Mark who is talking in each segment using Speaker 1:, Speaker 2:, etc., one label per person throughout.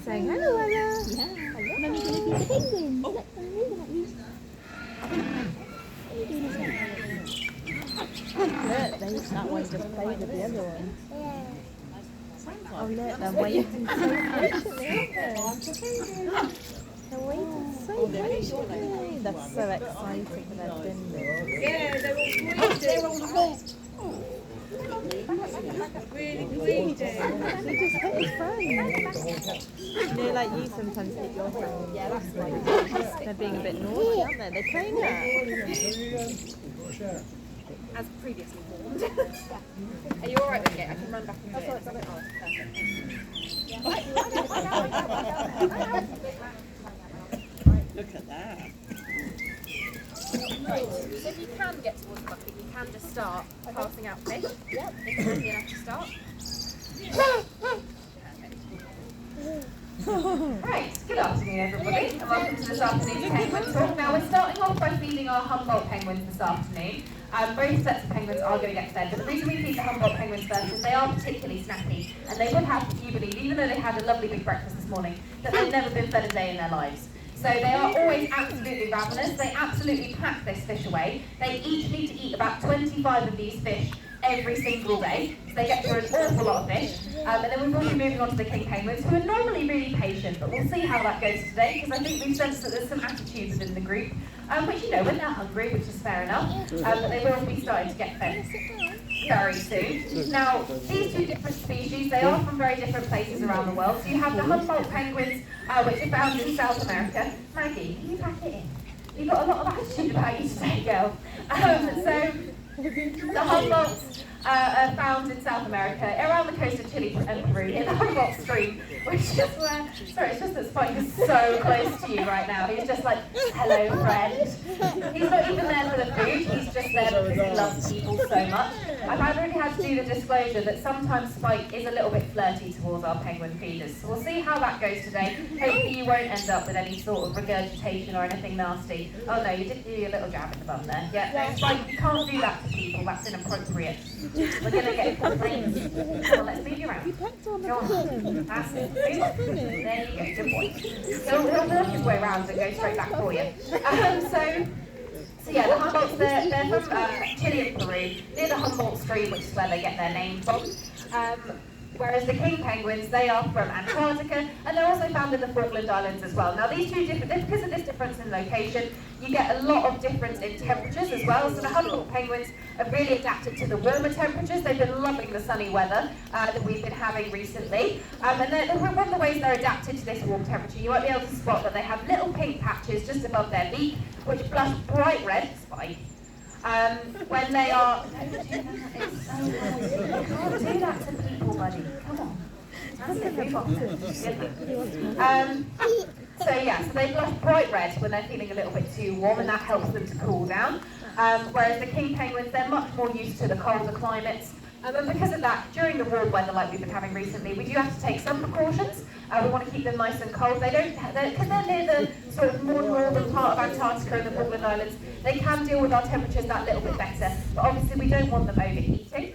Speaker 1: saying hello, Ella.
Speaker 2: Yeah.
Speaker 1: Hello.
Speaker 2: Mummy's going to feed the penguins.
Speaker 1: Oh.
Speaker 2: Look,
Speaker 1: Look, that one just played with the other one.
Speaker 2: Yeah.
Speaker 1: Oh look, they're waiting so patiently, aren't they? They're waiting so patiently. They're so excited for their dinner.
Speaker 3: Yeah, they're all greedy. Really greedy.
Speaker 1: He just hit his friend. You know, like you sometimes hit your friend. Yeah, that's like they're being a bit naughty, aren't they? They're playing it.
Speaker 3: As previously warned. Are you alright with it? I can run back and get it.
Speaker 4: Look at that.
Speaker 3: Right, so if you can get towards the bucket, you can just start passing out fish. Yep. If you're lucky enough to start. Right, good afternoon everybody, and welcome to this afternoon's Penguin Talk. Now we're starting off by feeding our Humboldt penguins this afternoon. Both sets of penguins are going to get fed, but the reason we feed the Humboldt penguins first is they are particularly snappy, and they would have, if you believe, even though they had a lovely big breakfast this morning, that they've never been fed a day in their lives. So they are always absolutely ravenous. They absolutely pack this fish away. They each need to eat about 25 of these fish every single day. So they get through an awful lot of fish. And then we will be moving on to the king penguins, who are normally really patient, but we'll see how that goes today, because I think we've sensed that there's some attitudes within the group, which, you know, when they're hungry, which is fair enough, but they will be starting to get fed very soon. Now, these two different species, they are from very different places around the world. So you have the Humboldt penguins, which are found in South America. Maggie, can you pack it in? You've got a lot of attitude about you today, girl. So the Humboldts are found in South America, around the coast of Chile and Peru, in the Humboldt Stream, which is where, sorry, it's just that Spike is so close to you right now. He's just like, hello, friend. He's not even there for the food, he's just there because he loves people so much. I've already had to do the disclosure that sometimes Spike is a little bit flirty towards our penguin feeders. So we'll see how that goes today. Hopefully you won't end up with any sort of regurgitation or anything nasty. Oh no, you did do your little jab in the bum there. Yeah, no, Spike, you can't do that to people, that's inappropriate. We're going to get complaints. Come on, let's move you around. Go on. That's it. There you go, good boy. He'll walk his way around and go straight back for you. So yeah, the Humboldts, they're from Chile and Peru, near the Humboldt Stream, which is where they get their name from. Whereas the king penguins, they are from Antarctica, and they're also found in the Falkland Islands as well. Now these two different, because of this difference in location, you get a lot of difference in temperatures as well. So the Humboldt penguins are really adapted to the warmer temperatures. They've been loving the sunny weather that we've been having recently. And one of the ways they're adapted to this warm temperature, you might be able to spot that they have little pink patches just above their beak, which blush bright red, Spike. When they are, don't do that, it's so noisy. You can't do that to people, buddy. Come on. That's it, move on. So yeah, so they blush bright red when they're feeling a little bit too warm, and that helps them to cool down. Whereas the king penguins, they're much more used to the colder climates. And because of that, during the warm weather like we've been having recently, we do have to take some precautions. We want to keep them nice and cold. They don't, because they're near the sort of more northern part of Antarctica and the Falkland Islands, they can deal with our temperatures that little bit better. But obviously we don't want them overheating.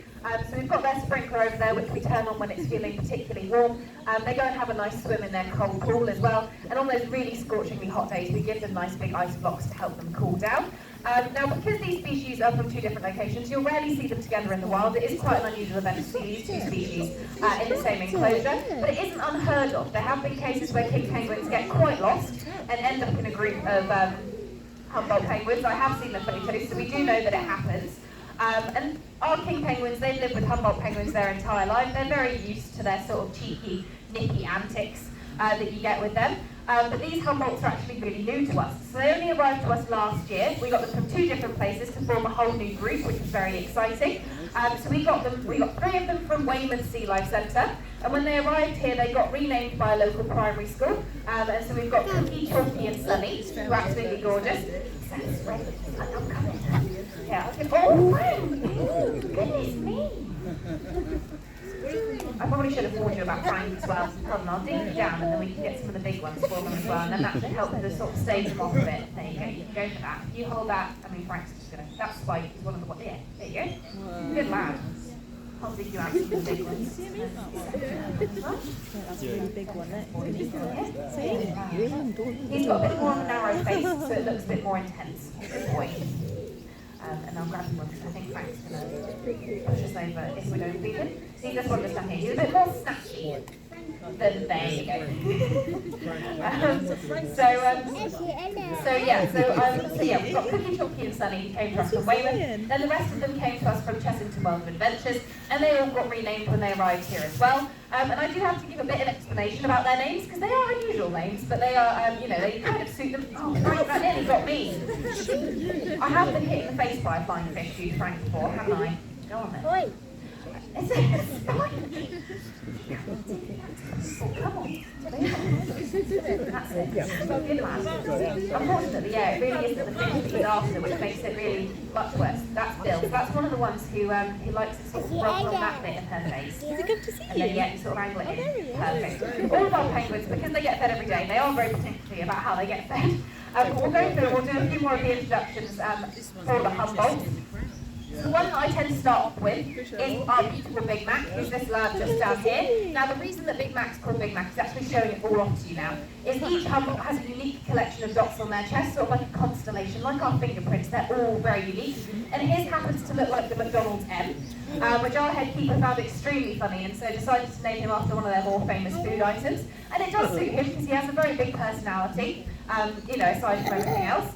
Speaker 3: So we've got their sprinkler over there, which we turn on when it's feeling particularly warm. They go and have a nice swim in their cold pool as well. And on those really scorchingly hot days, we give them nice big ice blocks to help them cool down. Now, because these species are from two different locations, you'll rarely see them together in the wild. It is quite an unusual event to see these two species in the same enclosure, but it isn't unheard of. There have been cases where king penguins get quite lost and end up in a group of Humboldt penguins. I have seen them photos, so we do know that it happens. And our king penguins, they've lived with Humboldt penguins their entire life. They're very used to their sort of cheeky, nippy antics that you get with them. But these Humboldts are actually really new to us. So they only arrived to us last year. We got them from two different places to form a whole new group, which was very exciting. So we got 3 of them from Weymouth Sea Life Centre. And when they arrived here, they got renamed by a local primary school. And so we've got Cookie, Chalky and Sunny, who are absolutely gorgeous. That's great. I'm coming. Yeah. Oh, goodness me. I probably should have warned you about Frank as well. Hold on, I'll dig you down and then we can get some of the big ones for them as well, and then that should help to sort of stave them off a bit. There you go, you can go for that. You hold that, I mean Frank's just gonna, that's Spike, he's one of the ones, yeah, there you go. Good lad. I'll dig you out some big ones.
Speaker 1: That's a really big one.
Speaker 3: He's got a bit more of a narrow face, so it looks a bit more intense. Good boy. And I'll grab him one because I think Frank's going to push us over if we don't feed him. See this one just down here. He's a bit more snatchy. Then there you go. So yeah, we've got Cookie, Chalky and Sunny who came to us from Weymouth. Then the rest of them came to us from Chessington World of Adventures, and they all got renamed when they arrived here as well. And I do have to give a bit of explanation about their names because they are unusual names, but they are, they kind of suit them. Oh, Frank, that nearly got me. I have been hit in the face by a flying fish, you Frank, before, haven't I? Go on then.
Speaker 2: Oi.
Speaker 3: Oh, come on. That's it. Good lad. Unfortunately, yeah, it really isn't the fish that he's after, which makes it really much worse. That's Bill. So that's one of the ones who likes to sort of rub on that bit of her face.
Speaker 1: Is it good to see
Speaker 3: And then, yeah, you sort of angle it in. Perfect. All of our penguins, because they get fed every day, they are very particular about how they get fed. We'll go through, we'll do a few more of the introductions for the Humboldt. The one that I tend to start off with is our beautiful Big Mac, who's this lad just down here. Now the reason that Big Mac's called Big Mac is actually showing it all off to you now, is each Humboldt has a unique collection of dots on their chest, sort of like a constellation, like our fingerprints. They're all very unique. And his happens to look like the McDonald's M, which our head keeper found extremely funny and so decided to name him after one of their more famous food items. And it does suit him because he has a very big personality, aside from everything else.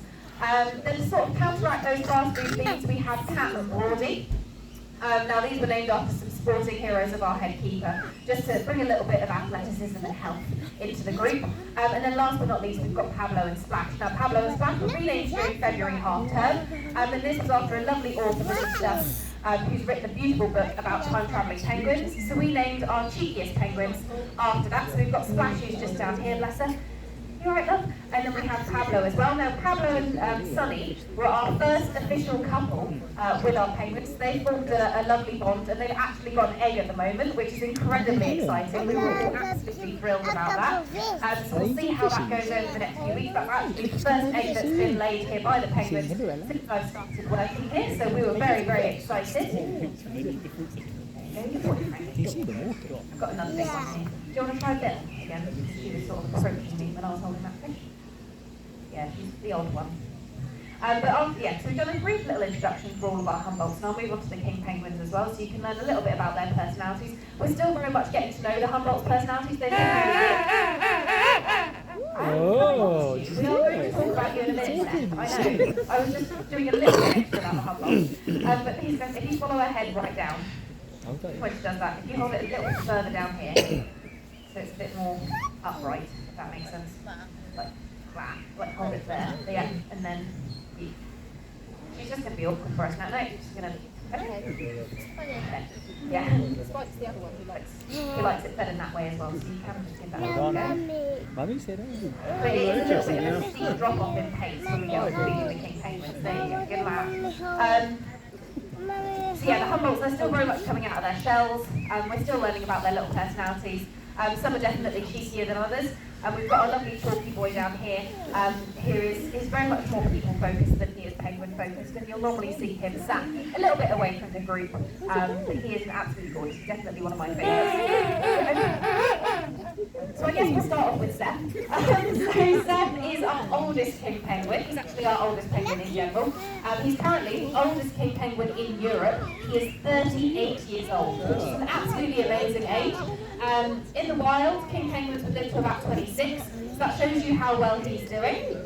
Speaker 3: Then to sort of counteract those fast food themes, we have Cat and Brody. Now these were named after some sporting heroes of our head keeper, just to bring a little bit of athleticism and health into the group. And then last but not least, we've got Pablo and Splash. Now Pablo and Splash were renamed during February half term, and this was after a lovely author who's written a beautiful book about time-travelling penguins. So we named our cheekiest penguins after that. So we've got Splash, who's just down here, bless her. You all right, love? And then we have Pablo as well. Now, Pablo and Sunny were our first official couple with our penguins. They formed a lovely bond, and they've actually got an egg at the moment, which is incredibly exciting. We were all absolutely thrilled about that. So we'll see how that goes over the next few weeks. That's actually the first egg that's been laid here by the penguins since I've started working here, so we were very, very excited. I've got another big one here. Do you want to try Bill again? She was sort of approaching me when I was holding that fish. Yeah, she's the odd one. So we've done a brief little introduction for all of our Humboldts, and I'll move on to the King penguins as well, so you can learn a little bit about their personalities. We're still very much getting to know the Humboldts' personalities. They don't know
Speaker 4: Oh,
Speaker 3: we are going to talk about you in a minute, Steph. I know. I was just doing a little bit extra about the Humboldts. But if you follow her head right down, when she does that, if you hold it a little bit further down here, so it's a bit more upright, if that makes sense. Like hold it there, yeah, and then she's just going to be awkward for us now. No, she's going to, okay. Yeah. Spike's the other one who likes it fed in that way as well, so you can just give that a go.
Speaker 4: Mummy said that.
Speaker 3: But it is a little bit of a steep drop off in pace when we get on feeding the King penguins. There you go, good lad. So yeah, the Humboldts, they're still very much coming out of their shells. We're still learning about their little personalities. Some are definitely cheekier than others. We've got a lovely chalky boy down here who is very much more people focused than he is penguin focused, and you'll normally see him sat a little bit away from the group. But he is an absolute gorgeous. He's definitely one of my favourites. So I guess we'll start off with Seth. So Seth is our oldest king penguin. He's actually our oldest penguin in general. He's currently the oldest king penguin in Europe. He is 38 years old, which is an absolutely amazing age. In the wild, king penguins would live to about 26, so that shows you how well he's doing.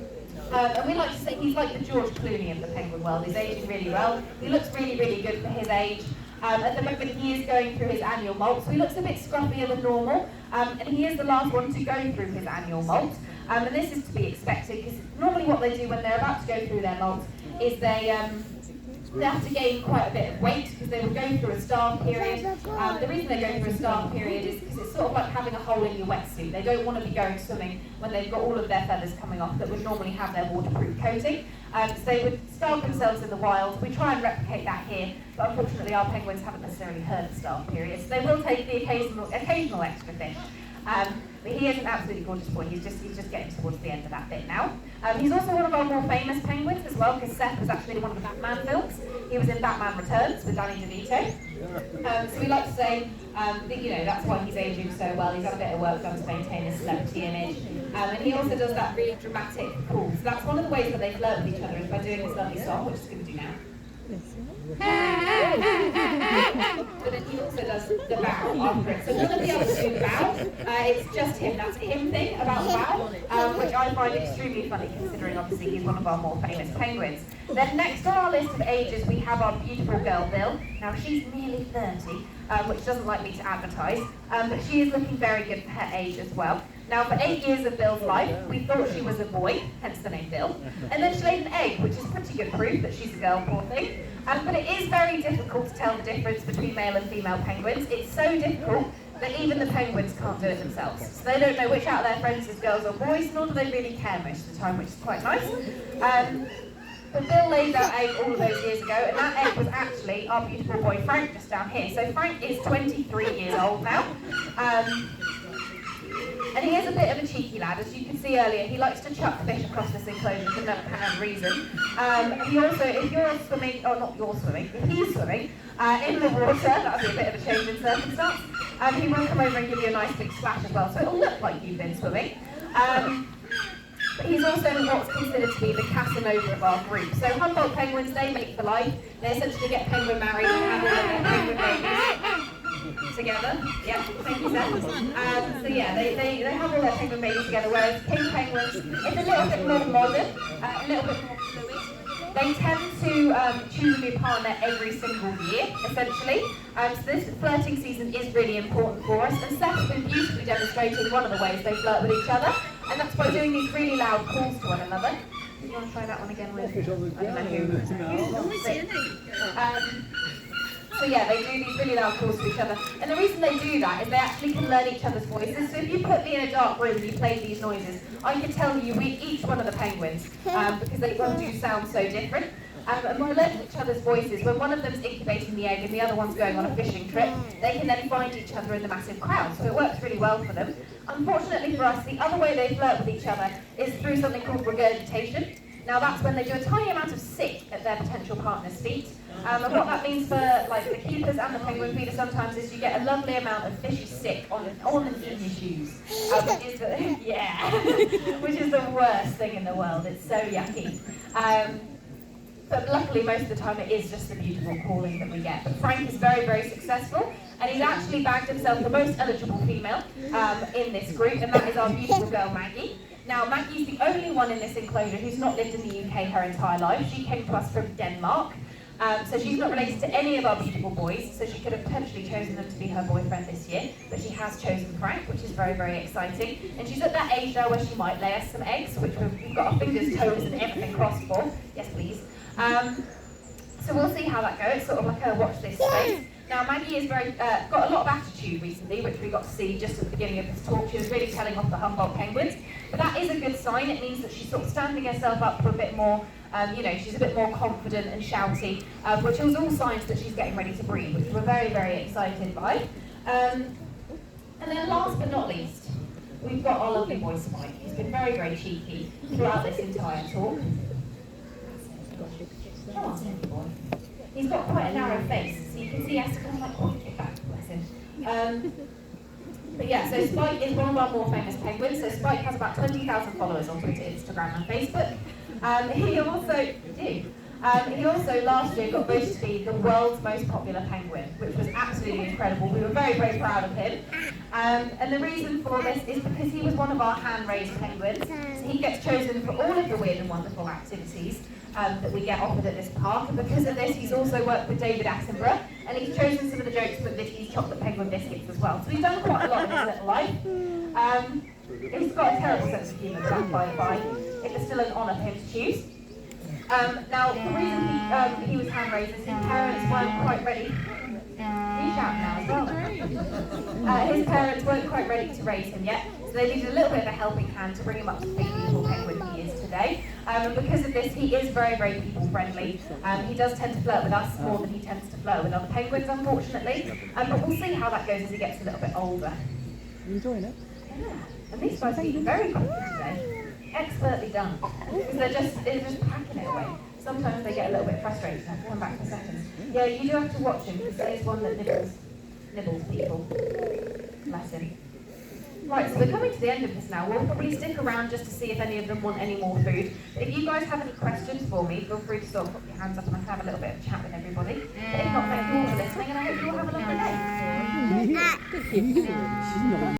Speaker 3: And we like to say he's like the George Clooney of the penguin world. He's aging really well. He looks really, really good for his age. At the moment, he is going through his annual molt, so he looks a bit scruffier than normal. And he is the last one to go through his annual molt. And this is to be expected, because normally what they do when they're about to go through their molt is they have to gain quite a bit of weight because they will go through a starve period. The reason they go through a starve period is because it's sort of like having a hole in your wetsuit. They don't want to be going swimming when they've got all of their feathers coming off that would normally have their waterproof coating. So they would starve themselves in the wild. We try and replicate that here, but unfortunately our penguins haven't necessarily heard of starve periods. So they will take the occasional extra fish. But he is an absolutely gorgeous boy. He's just getting towards the end of that bit now. He's also one of our more famous penguins as well, because Seth was actually in one of the Batman films. He was in Batman Returns with Danny DeVito. So we like to say that, you know, that's why he's aging so well. He's had a bit of work done to maintain his celebrity image. And he also does that really dramatic call. So that's one of the ways that they flirt with each other, is by doing this lovely song, which is going to do now. But then he also does the bow after it. So none of the others do the bow. It's just him. That's a him thing about the bow, which I find extremely funny, considering obviously he's one of our more famous penguins. Then next on our list of ages, we have our beautiful girl Bill. Now she's nearly 30, which doesn't like me to advertise, but she is looking very good for her age as well. Now, for 8 years of Bill's life, we thought she was a boy, hence the name Bill. And then she laid an egg, which is pretty good proof that she's a girl, poor thing. But it is very difficult to tell the difference between male and female penguins. It's so difficult that even the penguins can't do it themselves. So they don't know which out of their friends is girls or boys, nor do they really care most of the time, which is quite nice. But Bill laid that egg all of those years ago, and that egg was actually our beautiful boy Frank, just down here. So Frank is 23 years old now. And he is a bit of a cheeky lad, as you can see earlier. He likes to chuck fish across this enclosure for no apparent reason. He also, if you're swimming, or not you're swimming, if he's swimming in the water, that would be a bit of a change in circumstance, he will come over and give you a nice big splash as well, so it'll look like you've been swimming. But he's also what's considered to be the Casanova of our group. So Humboldt penguins, they mate for life. They essentially get penguin married and have all of their penguin babies together. Yeah, thank you, Seth. So yeah, they have all their penguin babies together, whereas king penguins, it's a little bit more modern, a little bit more fluid. They tend to choose a new partner every single year, essentially. So this flirting season is really important for us, and Seth has been beautifully demonstrating one of the ways they flirt with each other, and that's by doing these really loud calls to one another. Do you want to try that one again with, I don't know who. So yeah, they do these really loud calls to each other. And the reason they do that is they actually can learn each other's voices. So if you put me in a dark room and you play these noises, I can tell you each one of the penguins, because they all do sound so different. And by learning each other's voices, when one of them's incubating the egg and the other one's going on a fishing trip, they can then find each other in the massive crowd. So it works really well for them. Unfortunately for us, the other way they flirt with each other is through something called regurgitation. Now that's when they do a tiny amount of sick at their potential partner's feet. And what that means for like the keepers and the penguin feeder sometimes is you get a lovely amount of fishy sick on and in your shoes. Which is the worst thing in the world. It's so yucky. But luckily most of the time it is just the beautiful calling that we get. But Frank is very, very successful, and he's actually bagged himself the most eligible female in this group, and that is our beautiful girl Maggie. Now, Maggie's the only one in this enclosure who's not lived in the UK her entire life. She came to us from Denmark. So she's not related to any of our beautiful boys, so she could have potentially chosen them to be her boyfriend this year, but she has chosen Frank, which is very, very exciting. And she's at that age now where she might lay us some eggs, which we've got our fingers, toes, and everything crossed for. Yes, please. So we'll see how that goes, sort of like a watch this space. Now, Maggie is got a lot of attitude recently, which we got to see just at the beginning of this talk. She was really telling off the Humboldt penguins. But that is a good sign. It means that she's sort of standing herself up for a bit more, she's a bit more confident and shouty, which is all signs that she's getting ready to breed, which we're very, very excited by. And then last but not least, we've got our lovely boy Spike. He's been very, very cheeky throughout this entire talk. Come on, silly boy. He's got quite a narrow face, so you can see he has to kind of like point it back, bless him. But yeah, so Spike is one of our more famous penguins. So Spike has about 20,000 followers on Twitter, Instagram, and Facebook. He also last year got voted to be the world's most popular penguin, which was absolutely incredible. We were very, very proud of him. And the reason for this is because he was one of our hand-raised penguins. So he gets chosen for all of the weird and wonderful activities that we get offered at this park. And because of this, he's also worked with David Attenborough, and he's chosen some of the jokes with Vicky's chocolate penguin biscuits as well. So he's done quite a lot in his little life. He's got a terrible sense of humour, but by the by, it was still an honour for him to choose. Now, the reason he was hand-raised is his parents weren't quite ready. He's shouting now as well. His parents weren't quite ready to raise him yet, so they needed a little bit of a helping hand to bring him up to the beautiful penguin he is today. And because of this, he is very, very people-friendly. He does tend to flirt with us more than he tends to flirt with other penguins, unfortunately. But we'll see how that goes as he gets a little bit older.
Speaker 4: Are you enjoying it?
Speaker 3: And these guys are eating very quickly today. Expertly done. Because they're just packing it away. Sometimes they get a little bit frustrated and have to come back for seconds. Yeah, you do have to watch him because there's one that nibbles people. Bless him. Right, so we're coming to the end of this now. We'll probably stick around just to see if any of them want any more food. But if you guys have any questions for me, feel free to sort of put your hands up and I can have a little bit of a chat with everybody. But if not, thank you all for listening and I hope you all have a lovely day.
Speaker 1: Thank you.